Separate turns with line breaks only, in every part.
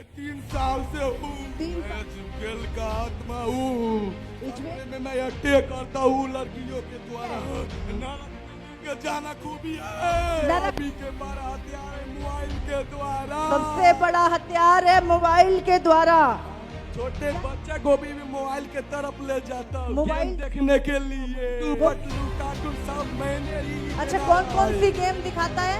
मैं 3 साल से हूँ। मैं इजबेल का आत्मा हूँ। में मैं अटैक करता हूँ लड़कियों के द्वारा। नरक में लेके जाना खूबी है। अभी के बड़ा हथियार है मोबाइल के द्वारा।
सबसे बड़ा हथियार है मोबाइल के द्वारा।
छोटे बच्चे को भी मोबाइल के तरफ ले जाता हूँ
मोबाइल
देखने के लिए। कार्टून सब मैंने ही।
अच्छा, कौन कौन सी गेम दिखाता है?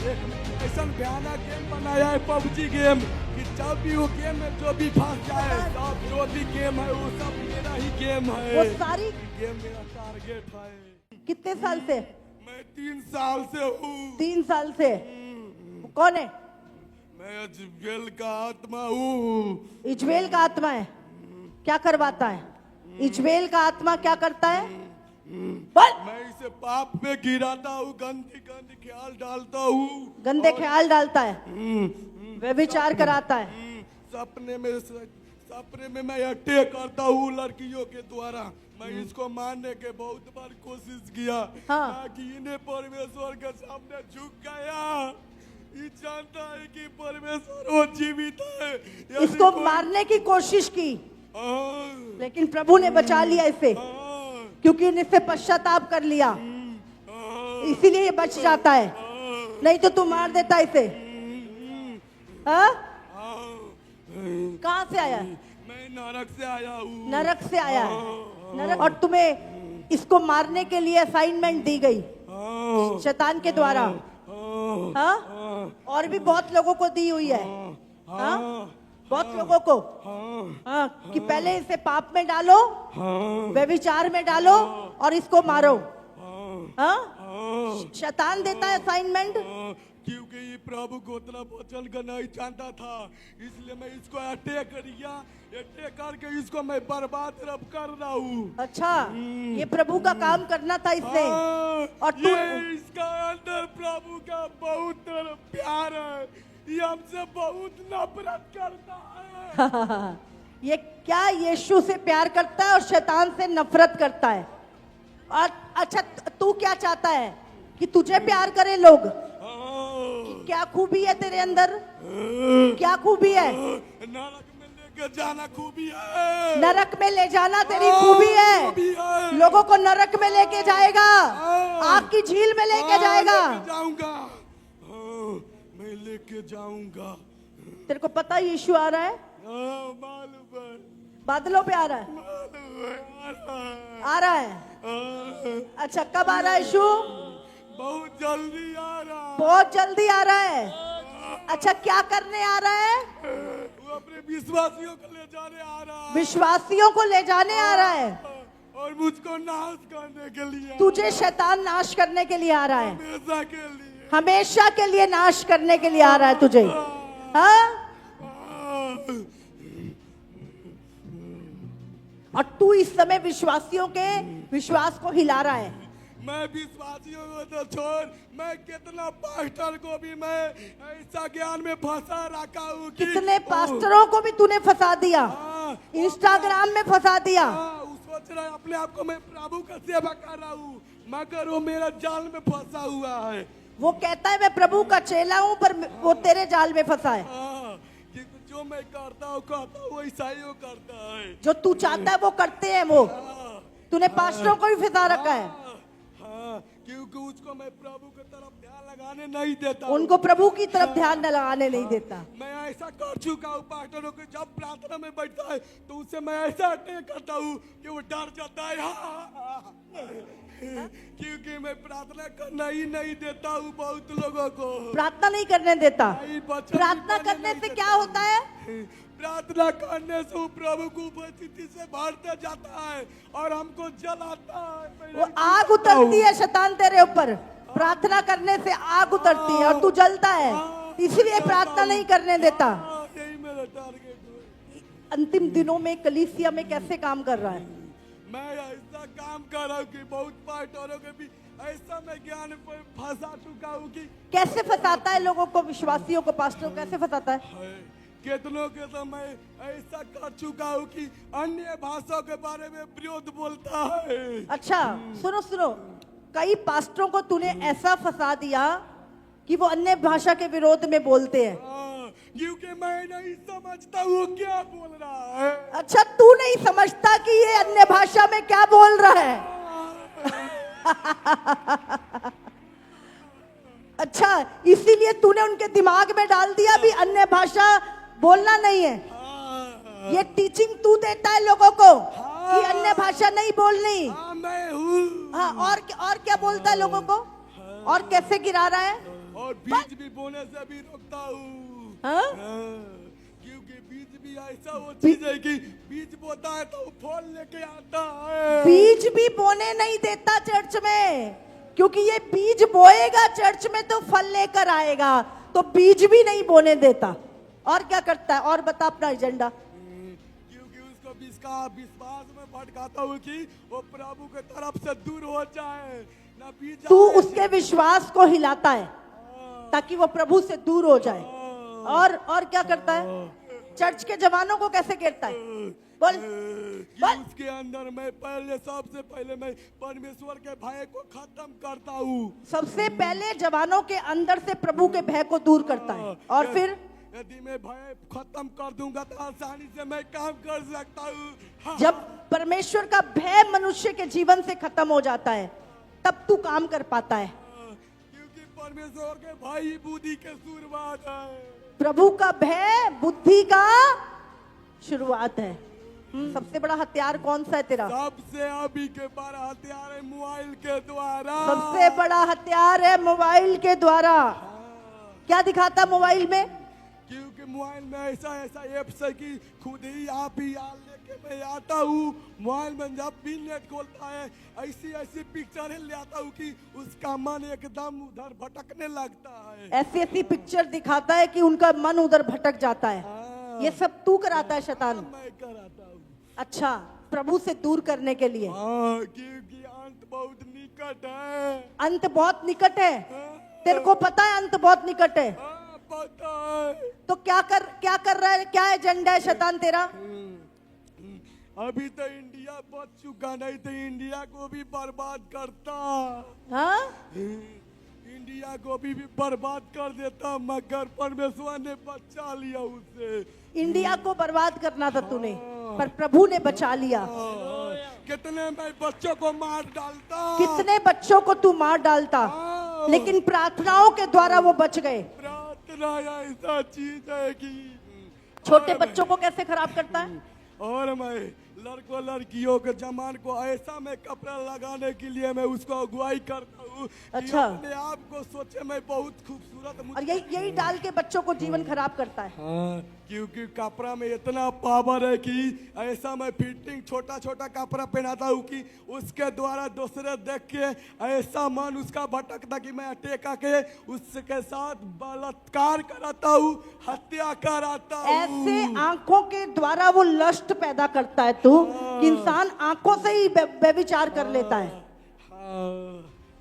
एक ऐसा भयानक गेम बनाया है पबजी गेम कि जब भी वो गेम में जो भी फंस जाए, सब जो भी गेम है वो सब मेरा ही गेम है।
वो सारी
गेम मेरा टारगेट है।
कितने साल से?
मैं 3 साल से हूँ।
3 साल से। कौन है?
मैं इजबेल का आत्मा हूँ।
इजबेल का आत्मा है। क्या करवाता है? इजबेल का आत्मा क्या करता है? बोल।
मैं इसे पाप में गिराता हूँ, गंदे गंदे ख्याल डालता हूँ।
गंदे ख्याल डालता है, व्यभिचार कराता है।
सपने में मैं अटैक करता हूँ लड़कियों के द्वारा। मैं इसको मारने के बहुत बार कोशिश किया।
हाँ।
ताकि इन्हें परमेश्वर के सामने झुक गया। ये जानता है कि परमेश्वर वो जीवित है। यदि
इसको
कोई-
मारने की कोशिश की,
हाँ,
लेकिन प्रभु ने बचा लिया इसे,
हाँ,
क्योंकि इससे पश्चाताप कर लिया,
हाँ,
इसीलिए ये बच जाता है। नहीं तो तू मार देता इसे। हाँ?
हाँ।
कहाँ से आया है?
मैं नरक से आया हूँ।
नरक से आया है। नरक। और तुम्हें इसको मारने के लिए असाइनमेंट दी गई
हाँ,
शैतान के द्वारा।
हाँ,
हाँ? और भी बहुत लोगों को दी हुई है। हाँ? बहुत लोगों को। हाँ, कि पहले इसे पाप में डालो, व्यभिचार में डालो और इसको मारो। हाँ? शैतान देता है असाइनमेंट।
क्योंकि ये प्रभु को उतना वचन का नहीं जानता था, इसलिए मैं इसको अटैक करके इसको मैं बर्बाद रब कर रहा हूँ।
अच्छा, ये प्रभु का काम करना था इसने। और तू
ये इसका अंदर प्रभु का बहुत प्यार है, ये हमसे बहुत नफरत करता है।
ये क्या यीशु से प्यार करता है और शैतान से नफरत करता है। और अच्छा, तू क्या चाहता है? कि तुझे प्यार करे लोग? क्या खूबी है तेरे अंदर? क्या खूबी है?
नरक में लेके जाना खूबी है।
नरक में ले जाना तेरी खूबी है।
खूबी है।
लोगों को नरक में लेके जाएगा, आग की झील में लेके जाएगा।
लेके जाऊंगा। मैं लेके जाऊंगा।
तेरे को पता है यीशु आ रहा है?
मालूम है।
बादलों पे आ रहा है।
मालूम है,
आ रहा है। अच्छा, कब आ रहा है यीशु?
बहुत जल्दी आ रहा है।
बहुत जल्दी आ रहा है। अच्छा, क्या करने आ रहा है?
वो अपने विश्वासियों को ले जाने आ रहा है।
विश्वासियों को ले जाने आ रहा है।
और मुझको नाश करने के लिए।
तुझे शैतान नाश करने के लिए आ रहा है।
हमेशा के लिए।
हमेशा के लिए नाश करने के लिए आ रहा है तुझे। हाँ? और तू इस समय विश्वासियों के विश्वास को हिला रहा है।
मैं विश्वासियों को तो छोड़, मैं कितना पास्टर को भी मैं ऐसा ज्ञान में फंसा रखा हूँ कि
कितने पास्टरों को भी तूने फंसा दिया, इंस्टाग्राम में फंसा दिया।
वो सोच रहा है अपने आप को मैं प्रभु का सेवा कर रहा हूँ, मगर वो मेरा जाल में फंसा हुआ है।
वो कहता है मैं प्रभु का चेला हूँ, पर वो तेरे जाल में फंसा है।
जो मैं करता हूँ वैसा ही वो करता है।
जो तू चाहता है वो करते हैं वो। तूने पास्टरों को भी फंसा रखा है।
क्योंकि उसको मैं प्रभु की तरफ ध्यान लगाने नहीं देता।
उनको प्रभु की तरफ ध्यान लगाने नहीं देता।
मैं ऐसा कर चुका हूँ पास्टरों को, जब प्रार्थना में बैठता है तो उससे मैं ऐसा अटैक करता हूँ कि वो डर जाता है। क्योंकि मैं प्रार्थना करना ही नहीं देता हूँ बहुत लोगों को।
प्रार्थना नहीं करने देता। प्रार्थना करने से क्या होता है?
प्रार्थना करने से वो प्रभु को उपस्थिति से भरते जाता है और हमको जलाता है।
वो आग उतरती है शैतान तेरे ऊपर। प्रार्थना करने से आग उतरती है और तू जलता है, इसलिए प्रार्थना नहीं करने देता।
यही मेरा टारगेट है।
अंतिम दिनों में कलीसिया में कैसे काम कर रहा है?
मैं ऐसा काम कर रहा हूँ कि बहुत पास्टरों के भी ऐसा मैं ज्ञान पर फंसा चुका हूँ कि
कैसे फंसाता है लोगों को, विश्वासियों को पास्टर कैसे फंसाता है?
कितनों के तो मैं ऐसा कर चुका हूँ कि अन्य भाषाओं के बारे में विरोध बोलता है।
अच्छा, सुनो सुनो, कई पास्टरों को तूने ऐसा फंसा दिया कि वो अन्य भाषा के विरोध में बोलते हैं।
क्योंकि मैं नहीं समझता वो क्या बोल रहा है।
अच्छा, तू नहीं समझता कि ये अन्य भाषा में क्या बोल रहा है। अच्छा, इसीलिए तूने उनके दिमाग में डाल दिया भी अन्य भाषा बोलना नहीं है। ये टीचिंग तू देता है लोगों को कि अन्य भाषा नहीं बोलनी।
मैं हूँ।
हाँ, और क्या बोलता है लोगों को, और कैसे गिरा रहा है।
और बीज भी बोने से भी रोकता हूँ।
हाँ?
क्योंकि बीज भी ऐसा वो चीज है कि बीज बोता है तो फल लेके आता है।
बीज भी बोने नहीं देता चर्च में, क्योंकि ये बीज बोएगा चर्च में तो फल लेकर आएगा, तो बीज भी नहीं बोने देता। और क्या करता है, और बता अपना एजेंडा।
क्योंकि उसको विश्वास में भटकाता हूँ कि वो प्रभु के तरफ से दूर हो जाए ना। बीज
तू उसके विश्वास को हिलाता है ताकि वो प्रभु से दूर हो जाए। और क्या करता है, चर्च के जवानों को कैसे गिरता है, बोल।
उसके अंदर मैं सबसे पहले मैं परमेश्वर के भय को खत्म करता हूँ। सबसे
पहले जवानों के अंदर से प्रभु के भय को दूर करता है, और फिर
यदि मैं भय खत्म कर दूंगा तो आसानी से मैं काम कर सकता हूँ।
जब परमेश्वर का भय मनुष्य के जीवन से खत्म हो जाता है तब तू काम कर पाता है।
क्योंकि परमेश्वर के भय ही बुद्धि के शुरुआत है।
प्रभु का भय बुद्धि का शुरुआत है। सबसे बड़ा हथियार कौन सा है तेरा?
सबसे अभी के बड़ा हथियार है मोबाइल के द्वारा।
सबसे बड़ा हथियार है मोबाइल के द्वारा। क्या दिखाता मोबाइल में?
क्योंकि मोबाइल में ऐसा एप्स है कि खुद ही आप ही लेके मैं आता हूँ। मोबाइल में जब भी नेट खोलता है ऐसी पिक्चर ले आता हूँ कि उसका मन एकदम उधर भटकने लगता है।
ऐसी पिक्चर दिखाता है कि उनका मन उधर भटक जाता है। ये सब तू कराता है शैतान?
मैं कराता हूँ।
अच्छा, प्रभु से दूर करने के लिए।
क्योंकि अंत बहुत निकट है।
अंत बहुत निकट है। तेरे को पता है अंत बहुत निकट है?
पता है।
तो क्या कर रहा है, क्या एजेंडा है शैतान तेरा?
अभी तो इंडिया बच चुका, नहीं तो इंडिया को भी बर्बाद करता।
हाँ?
इंडिया को भी बर्बाद कर देता, मगर परमेश्वर ने बचा लिया उसे।
इंडिया को बर्बाद करना था तूने, पर प्रभु ने बचा लिया।
कितने मैं बच्चों को मार डालता,
कितने बच्चों को तू मार डालता, लेकिन प्रार्थनाओं के द्वारा वो बच गए।
प्रार्थना ऐसा चीज है कि
छोटे बच्चों को कैसे खराब करता है।
और मैं लड़कों लड़कियों के जमान को ऐसा मैं कपड़ा लगाने के लिए मैं उसको अगुवाई करता हूँ।
अच्छा,
अपने आप को सोचे मैं बहुत खूबसूरत।
और यही डाल के बच्चों को जीवन खराब करता है।
हाँ, क्योंकि कपड़ा में इतना पावर है कि ऐसा मैं फिटिंग छोटा छोटा कपड़ा पहनाता हूँ कि उसके द्वारा दूसरे देख के ऐसा मन उसका भटकता कि मैं अटैक के उसके साथ बलात्कार कराता हूँ, हत्या कराता हूँ।
ऐसे आंखों के द्वारा वो लस्ट पैदा करता है तू, कि इंसान आंखों से ही व्यभिचार कर लेता है।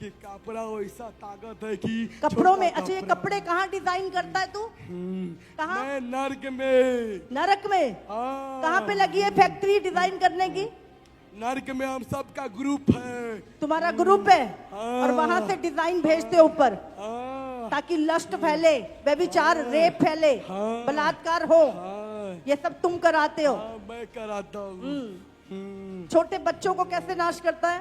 कि कपड़ा वैसा ताकत है कि
कपड़ों में। अच्छा, ये कपड़े कहाँ डिजाइन करता है तू? कहाँ?
मैं नरक में।
नरक में? कहाँ पे लगी है फैक्ट्री डिजाइन करने की?
नरक में हम सबका ग्रुप है।
तुम्हारा ग्रुप है? और वहां से डिजाइन भेजते ऊपर, ताकि लस्ट फैले, व्यभिचार, रेप फैले, बलात्कार हो। ये सब तुम कराते हो।
मैं कराता हूँ।
छोटे बच्चों को कैसे नाश करता है?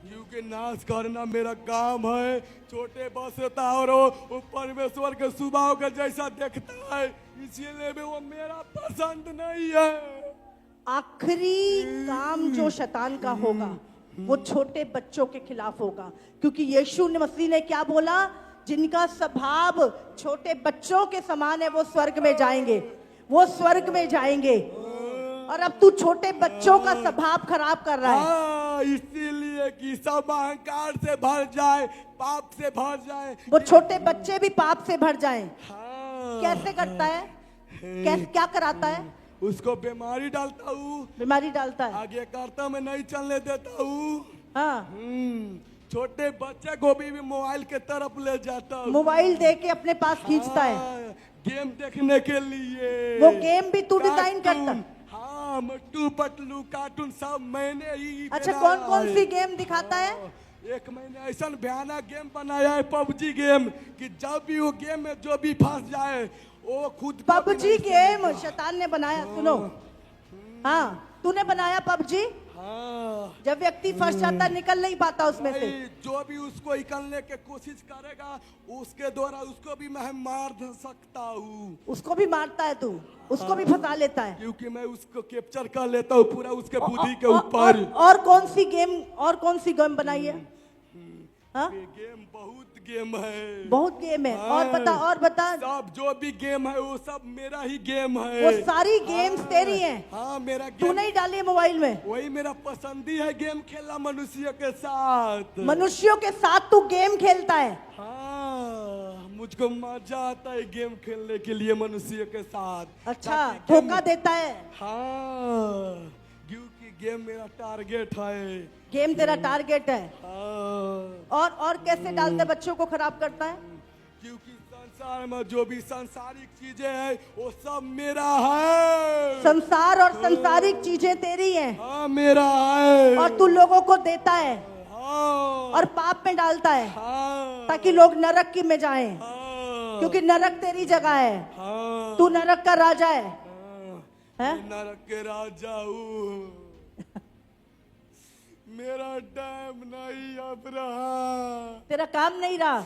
क्योंकि नाश करना मेरा काम है। छोटे बस होता है और वो परमेश्वर के स्वभाव के जैसा देखता है, इसीलिए भी वो मेरा पसंद नहीं है।
आखिरी काम जो शैतान का होगा वो छोटे बच्चों के खिलाफ होगा, क्योंकि यीशु मसीह ने क्या बोला? जिनका स्वभाव छोटे बच्चों के समान है वो स्वर्ग में जाएंगे, वो स्वर्ग में जाएंगे। और अब तू छोटे बच्चों का स्वभाव खराब कर रहा है।
इसीलिए कि सब अहंकार से भर जाए, पाप से भर जाए,
वो छोटे बच्चे भी पाप से भर जाएं। कैसे करता है? क्या कराता है?
उसको बीमारी डालता हूँ।
बीमारी डालता है,
आगे करता मैं नहीं चलने देता हूँ।
हाँ।
छोटे बच्चे को भी मोबाइल के तरफ ले जाता हूँ।
मोबाइल दे के अपने पास खींचता है,
गेम देखने के लिए।
वो गेम भी तू डिजाइन करता?
हाँ, मट्टू पटलू कार्टून सब मैंने ही।
अच्छा, कौन कौन सी गेम दिखाता है?
एक महीने ऐसा भयानक गेम बनाया है पबजी गेम कि जब भी वो गेम में जो भी फंस जाए वो खुद को भी
पबजी
नहीं
गेम
समझता।
शैतान ने बनाया, सुनो। हाँ, तूने बनाया पबजी।
हाँ
जब व्यक्ति फंस जाता है, निकल नहीं पाता उसमें से।
भाई, जो भी उसको निकलने की कोशिश करेगा उसके द्वारा उसको भी मैं मार सकता हूँ,
उसको भी मारता है तू, उसको भी फंसा लेता है।
क्योंकि मैं उसको कैप्चर कर लेता हूँ पूरा उसके बुद्धि के
और
ऊपर।
और कौन सी गेम बनाई है? हाँ?
ये गेम बहुत गेम है,
बहुत गेम है।
हाँ।
और बता।
सब जो भी गेम है वो सब मेरा ही गेम है।
वो सारी गेम्स तेरी हैं।
हाँ मेरा
तू
गेम,
नहीं डाली है मोबाइल में।
वही मेरा पसंदी है गेम खेलना मनुष्य के साथ।
मनुष्यों के साथ तू गेम खेलता है।
हाँ मुझको मजा आता है गेम खेलने के लिए मनुष्य के साथ।
अच्छा,
ताकि गेम-
धोखा देता है।
हाँ क्योंकि गेम मेरा टारगेट है।
गेम तेरा टारगेट है।
हाँ
और कैसे डालते बच्चों को खराब करता है?
क्योंकि संसार में जो भी सांसारिक चीजें हैं वो सब मेरा है।
संसार और संसारिक चीजें तेरी हैं।
हाँ मेरा है।
और तू लोगों को देता है
हाँ
और पाप में डालता है,
हाँ
ताकि लोग नरक की में जाएं।
हाँ
क्योंकि नरक तेरी जगह है।
हाँ
तू नरक का राजा है।
हाँ,
हैं?
मैं नरक के राजा हूँ। मेरा टाइम नहीं अब रहा।
तेरा काम नहीं रहा।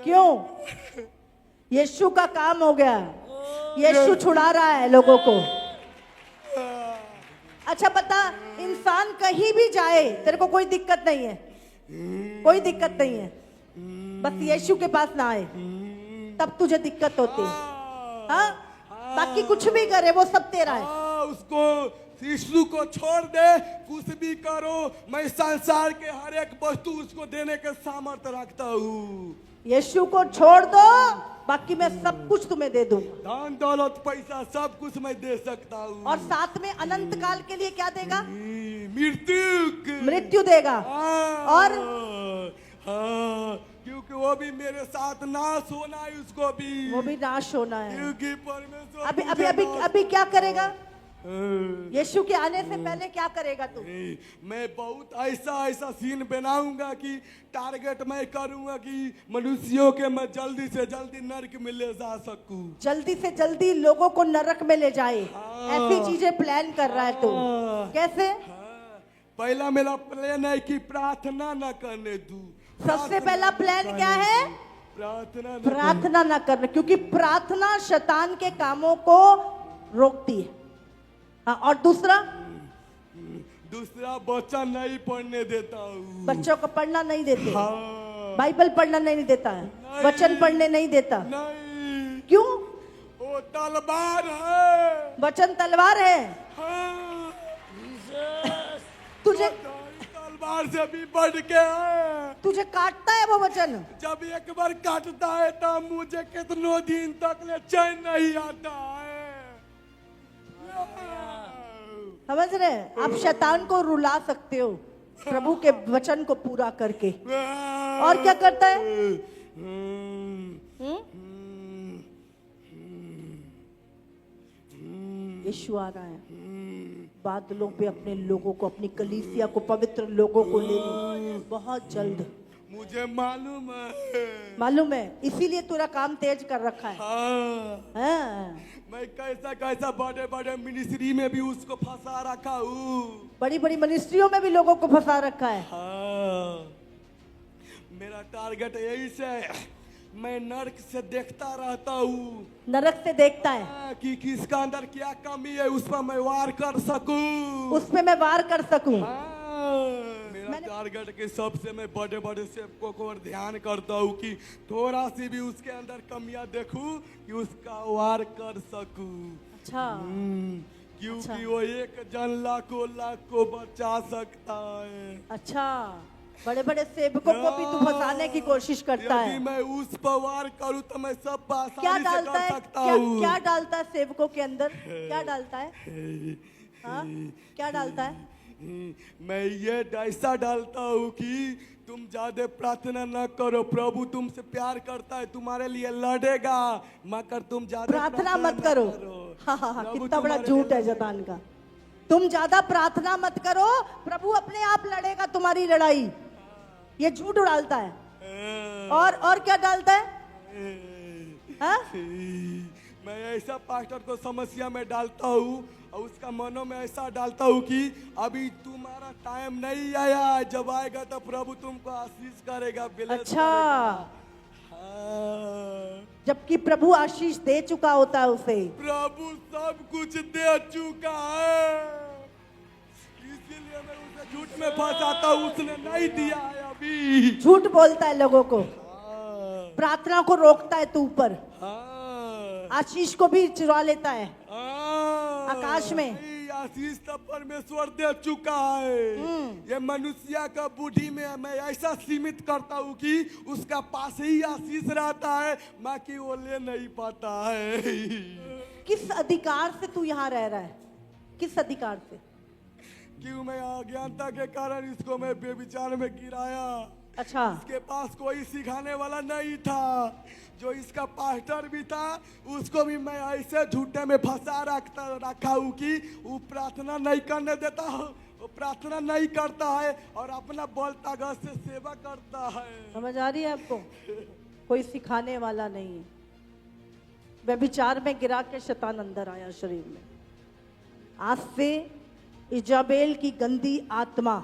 क्यों? यीशु का काम हो गया। यीशु छुड़ा रहा है लोगों को। अच्छा बता, इंसान कहीं भी जाए तेरे को कोई दिक्कत नहीं है, कोई दिक्कत नहीं है, बस यीशु के पास ना आए तब तुझे दिक्कत होती है। हाँ? बाकी कुछ भी करे वो सब तेरा है।
हाँ, उसको यीशु को छोड़ दे, कुछ भी करो, मैं संसार के हर एक वस्तु उसको देने के सामर्थ्य रखता हूँ।
यीशु को छोड़ दो, बाकी मैं सब कुछ तुम्हें दे दूंगा।
धन दौलत पैसा सब कुछ मैं दे सकता हूँ।
और साथ में अनंत काल के लिए क्या देगा?
मृत्यु
देगा। और
हाँ क्योंकि वो भी मेरे साथ नाश होना है, उसको भी
वो भी नाश होना है।
क्योंकि परमेश्वर
अभी अभी
मुझे
अभी
नाश-
अभी क्या करेगा?
हाँ।
यीशु के आने से पहले क्या करेगा तू?
मैं बहुत ऐसा सीन बनाऊंगा कि टारगेट मैं करूंगा कि मनुष्यों के मैं जल्दी से जल्दी नरक में ले जा सकूं।
जल्दी से जल्दी लोगों को नरक में ले जाए,
हाँ।
ऐसी चीजें प्लान कर रहा है तू।
हाँ।
कैसे?
हाँ, पहला मेरा प्लान है कि प्रार्थना न करने दूं।
सबसे पहला प्लान क्या है?
प्रार्थना न
प्रार्थना ना करना, क्योंकि प्रार्थना शैतान के कामों को रोकती है। हाँ, और
दूसरा बच्चा नहीं पढ़ने देता हूँ।
बच्चों को पढ़ना नहीं देते,
हाँ
बाइबल पढ़ना नहीं देता है,
नहीं।
वचन पढ़ने नहीं देता।
नहीं,
क्यों?
वो तलवार है।
वचन तलवार है।
हाँ,
तुझे
तलवार से भी बढ़ के है।
तुझे काटता है वो वचन।
जब एक बार काटता है तो मुझे कितनों दिन तक ले चैन नहीं आता है।
समझ रहे हैं? आप शैतान को रुला सकते हो प्रभु के वचन को पूरा करके। और क्या करता है? यीशु आ रहा है बादलों पे अपने लोगों को, अपनी कलीसिया को, पवित्र लोगों को लेने बहुत जल्द।
मुझे
मालूम है, इसीलिए तेरा काम तेज कर रखा है।
हाँ,
हाँ।
मैं कैसा बड़े बड़े मिनिस्ट्री में भी उसको फंसा रखा हूँ।
बड़ी बड़ी मिनिस्ट्रियों में भी लोगों को फंसा रखा है।
हाँ, मेरा टारगेट यही से मैं नरक से देखता रहता हूँ।
नरक से देखता है
हाँ, कि किसका अंदर क्या कमी है उस पर मैं वार कर सकूं।
उस पे मैं वार कर सकूं।
मेरा टारगेट के सबसे मैं बड़े बड़े सेवकों को और ध्यान करता हूँ कि थोड़ा सी भी उसके अंदर कमियां देखूं कि उसका वार कर सकूं।
अच्छा।
क्योंकि
अच्छा।
वो एक जन लाख को बचा सकता है।
अच्छा, बड़े बड़े सेवकों को भी तू फंसाने की कोशिश करता है।
यदि मैं उस पर वार करूं तो मैं सब
क्या
आसानी से
डालता
कर
है?
सकता
क्या,
हूँ।
क्या डालता है सेवकों के अंदर? क्या डालता है? हाँ? क्या डालता है?
मैं ये ऐसा डालता हूँ कि तुम ज्यादा प्रार्थना न करो, प्रभु तुमसे प्यार करता है, तुम्हारे लिए लड़ेगा, मगर तुम ज्यादा
प्रार्थना मत करो। हाँ हाँ हाँ,
प्रभु
कितना बड़ा
तुम्हारे
झूठ है
लिए-
शैतान का। तुम ज्यादा प्रार्थना मत करो, प्रभु अपने आप लड़ेगा तुम्हारी लड़ाई। ये झूठ डालता है। और क्या डालता है? हाँ?
मैं ऐसा पास्टर को समस्या में डालता हूँ और उसका मनों में ऐसा डालता हूँ कि अभी तुम्हारा टाइम नहीं आया, जब आएगा तो प्रभु तुमको आशीष करेगा, bless
अच्छा।
करेगा। हाँ।
जबकि प्रभु आशीष दे चुका होता है उसे।
प्रभु सब कुछ दे चुका है, इसीलिए मैं उसे झूठ में फंसाता हूँ, उसने नहीं दिया है अभी।
झूठ बोलता है लोगों को,
हाँ।
प्रार्थना को रोकता है तू ऊपर,
हाँ।
आशीष को भी चुरा लेता है
हाँ।
आकाश में।
नहीं, आशीष तो परमेश्वर दे चुका है। ये मनुष्य का बुद्धि में मैं ऐसा सीमित करता हूँ कि उसका पास ही आशीष रहता है, बाकी वो ले नहीं पाता है।
किस अधिकार से तू यहाँ रह रहा है? किस अधिकार से?
क्यों मैं अज्ञानता के कारण इसको मैं बेविचार में गिराया।
अच्छा।
इसके पास कोई सिखाने वाला नहीं था, जो इसका पास्टर भी था उसको भी मैं ऐसे झूठे में फंसा रखा हूँ कि वो प्रार्थना नहीं करने देता, वो प्रार्थना नहीं करता है और अपना बल ताकत से सेवा करता है।
समझ आ रही है आपको? कोई सिखाने वाला नहीं है, व्यभिचार में गिरा के शैतान अंदर आया शरीर में। आज से इजाबेल की गंदी आत्मा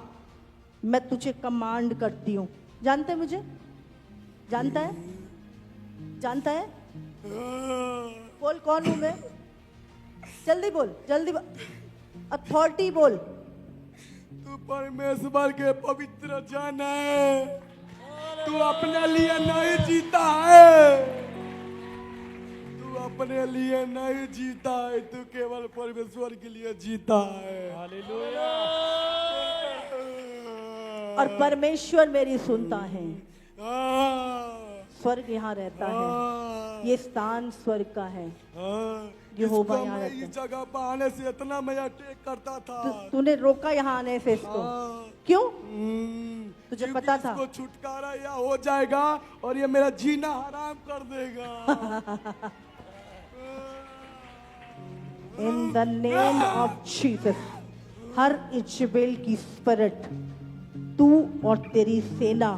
मैं तुझे कमांड करती हूँ। जानते है मुझे? जानता है? जानता है? बोल कौन हूं मैं? जल्दी बोल, जल्दी अथॉरिटी बोल।
तू परमेश्वर के पवित्र जन है, तू अपने लिए नहीं जीता है, तू अपने लिए नहीं जीता है, तू केवल परमेश्वर के लिए जीता है। हालेलुया।
और परमेश्वर मेरी सुनता है। स्वर्ग यहाँ रहता है, ये स्थान स्वर्ग का है। यहोवा यहाँ रहता है।
इस जगह पर आने से इतना मैं अटैक करता था,
तूने रोका यहाँ आने से इसको, क्यों? तुझे पता था
इसको छुटकारा या हो जाएगा और ये मेरा जीना हराम कर देगा।
इन the name of Jesus, her Jezebel की स्पिरिट, तू और तेरी सेना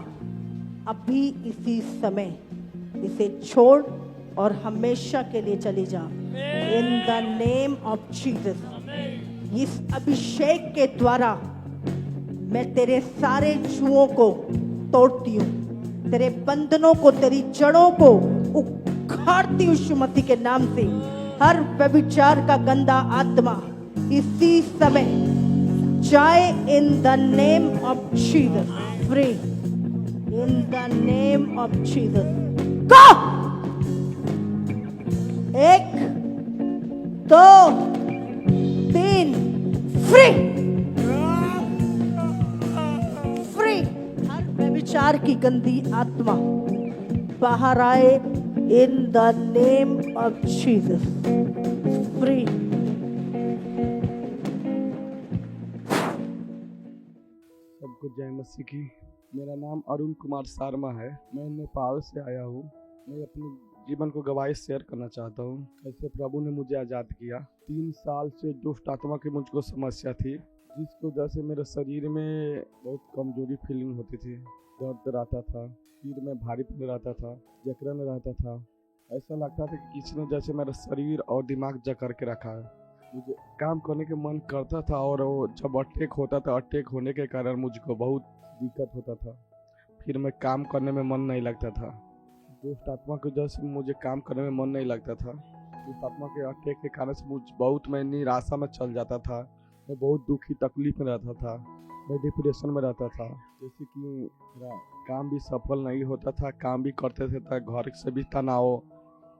अभी इसी समय इसे छोड़ और हमेशा के लिए चली जा। इन द नेम ऑफ जीसस, इस अभिषेक के द्वारा मैं तेरे सारे जुओं को तोड़ती हूँ, तेरे बंधनों को, तेरी जड़ों को उखाड़ती हूँ यीशु मसीह के नाम से। हर व्यभिचार का गंदा आत्मा इसी समय जाए। In the name of Jesus, free in the name of Jesus. Go! 1 2 3, free free. हर व्यभिचार की गंदी आत्मा बाहर आए। In the name of Jesus, free.
सबको जय मसीह की। मेरा नाम अरुण कुमार शर्मा है, मैं नेपाल से आया हूँ। मैं अपने जीवन को गवाही शेयर करना चाहता हूँ, कैसे प्रभु ने मुझे आज़ाद किया। 3 साल से दुष्ट आत्मा की मुझको समस्या थी, जिसको वजह से मेरे शरीर में बहुत कमजोरी फीलिंग होती थी, दर्द रहता था, सिर में भारीपन रहता था, जकड़न रहता था। ऐसा लगता था कि किसी ने जैसे मेरा शरीर और दिमाग जकड़ के रखा है। मुझे काम करने का मन करता था और जब अटैक होता था, अटैक होने के कारण मुझको बहुत दिक्कत होता था, फिर मैं काम करने में मन नहीं लगता था। दुष्ट आत्मा की वजह से मुझे काम करने में मन नहीं लगता था। दुष्ट आत्मा के अटैक के कारण से मैं निराशा में चल जाता था, मैं बहुत दुखी तकलीफ में रहता था, मैं डिप्रेशन में रहता था। जैसे कि मेरा काम भी सफल नहीं होता था, काम भी करते थे तो घर से भी तनाव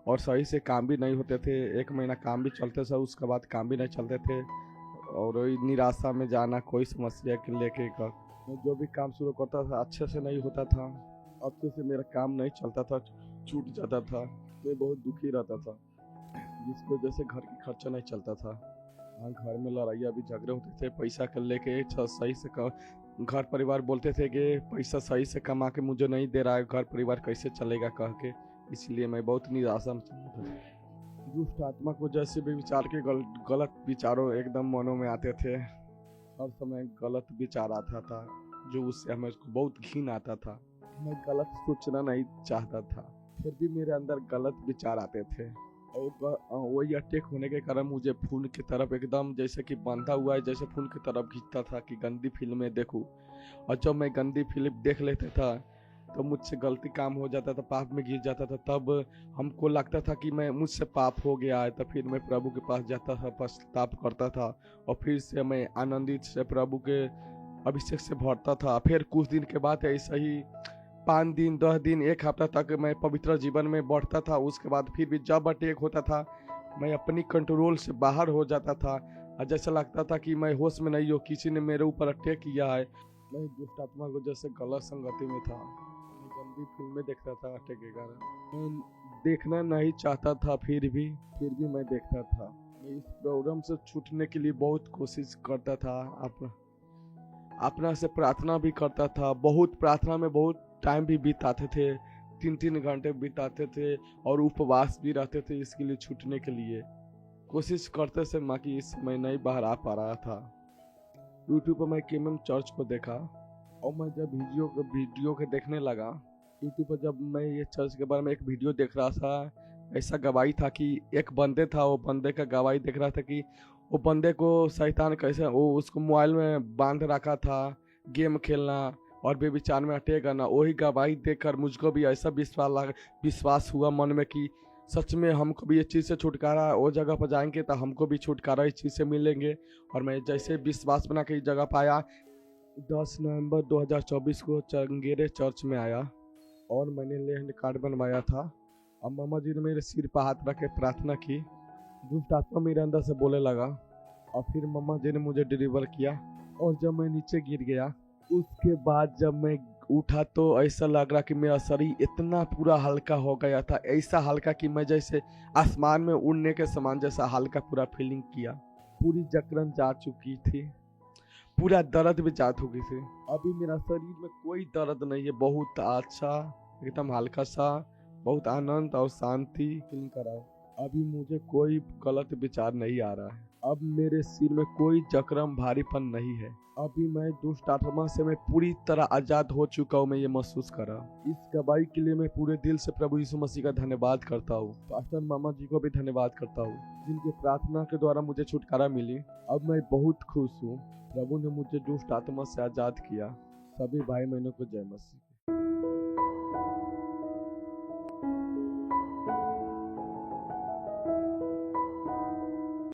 और सही से काम भी नहीं होते थे। 1 महीना काम भी चलते थे, उसके बाद काम भी नहीं चलते थे और निराशा में जाना, कोई समस्या के लेके कर मैं जो भी काम शुरू करता था अच्छे से नहीं होता था, अच्छे से मेरा काम नहीं चलता था, छूट जाता था, तो बहुत दुखी रहता था, जिसकी वजह से घर की खर्चा नहीं चलता था। घर में लड़ाइयाँ भी झगड़े होते थे, पैसा के लेके सही से घर परिवार बोलते थे कि पैसा सही से कमा के मुझे नहीं दे रहा है, घर परिवार कैसे चलेगा कह के, इसलिए मैं बहुत निराशा में था। दुष्ट आत्मा को जैसे भी विचार के गलत विचारों एकदम मनों में आते थे, हर समय गलत विचार आता था, जो उससे हमें को बहुत घिन आता था। मैं गलत सोचना नहीं चाहता था, फिर भी मेरे अंदर गलत विचार आते थे। और वही अटैक होने के कारण मुझे फोन की तरफ एकदम जैसे कि बांधा हुआ है, जैसे फोन की तरफ खींचता था कि गंदी फिल्में देखूं। और जब मैं गंदी फिल्म देख लेता था तो मुझसे गलती काम हो जाता था, पाप में गिर जाता था। तब हमको लगता था कि मैं मुझसे पाप हो गया है, तो फिर मैं प्रभु के पास जाता था, पश्चाताप करता था और फिर से मैं आनंदित से प्रभु के अभिषेक से भरता था। फिर कुछ दिन के बाद ऐसा ही 5 दिन 10 दिन 1 हफ्ता तक मैं पवित्र जीवन में बढ़ता था। उसके बाद फिर भी जब अटैक होता था मैं अपनी कंट्रोल से बाहर हो जाता था और जैसा लगता था कि मैं होश में नहीं हूँ, किसी ने मेरे ऊपर अटैक किया है। मैं दुष्ट आत्मा को जैसे गलत संगति में था, मैं गंदी फिल्में देखता था अटैक के कारण। मैं देखना नहीं चाहता था, फिर भी मैं देखता था। मैं इस प्रॉब्लम से छूटने के लिए बहुत कोशिश करता था, अपना से प्रार्थना भी करता था। बहुत प्रार्थना में बहुत टाइम भी बिताते थे, 3-3 घंटे बिताते थे और उपवास भी रहते थे इसके लिए छूटने के लिए। कोशिश करते से माँ की इस समय नहीं बाहर आ पा रहा था। यूट्यूब पर मैं केमन चर्च को देखा और मैं जब वीडियो के देखने लगा, यूट्यूब पर जब मैं ये चर्च के बारे में एक वीडियो देख रहा था, ऐसा गवाही था कि एक बंदे था, वो बंदे का गवाही देख रहा था कि वो बंदे को शैतान कैसे वो उसको मोबाइल में बांध रखा था, गेम खेलना और बेविचार में अटैक करना। वही गवाही देखकर मुझको भी ऐसा विश्वास हुआ मन में कि सच में हमको भी ये चीज़ से छुटकारा, वो जगह पर जाएंगे तो हमको भी छुटकारा इस चीज़ से मिलेंगे। और मैं जैसे विश्वास बना के इस जगह पर आया, 10 नवंबर 2024 को चंगेरे चर्च में आया और मैंने लैंड कार्ड बनवाया था। अब मामा जी ने मेरे सिर पर हाथ रख के प्रार्थना की, दुष्ट आत्मा मेरे अंदर से बोले लगा और फिर मामा जी ने मुझे डिलीवर किया। और जब मैं नीचे गिर गया, उसके बाद जब मैं उठा तो ऐसा लग रहा कि मेरा शरीर इतना पूरा हल्का हो गया था, ऐसा हल्का कि मैं जैसे आसमान में उड़ने के समान जैसा हल्का पूरा फीलिंग किया। पूरी जकड़न जा चुकी थी, पूरा दर्द भी जा चुकी थी। अभी मेरा शरीर में कोई दर्द नहीं है, बहुत अच्छा एकदम हल्का सा, बहुत आनंद और शांति फील कर रहा हूँ। अभी मुझे कोई गलत विचार नहीं आ रहा है। अब मेरे सिर में कोई जकड़न भारीपन नहीं है। अभी मैं दुष्ट आत्मा से मैं पूरी तरह आजाद हो चुका हूँ। मैं ये महसूस कर रहा हूँ। इस गवाही के लिए मैं पूरे दिल से प्रभु यीशु मसीह का धन्यवाद करता हूँ। पास्टर मामा जी को भी धन्यवाद करता हूँ, जिनके प्रार्थना के द्वारा मुझे छुटकारा मिली। अब मैं बहुत खुश हूँ। प्रभु ने मुझे दुष्ट आत्मा से आजाद किया। सभी भाई बहनों को जय मसीह।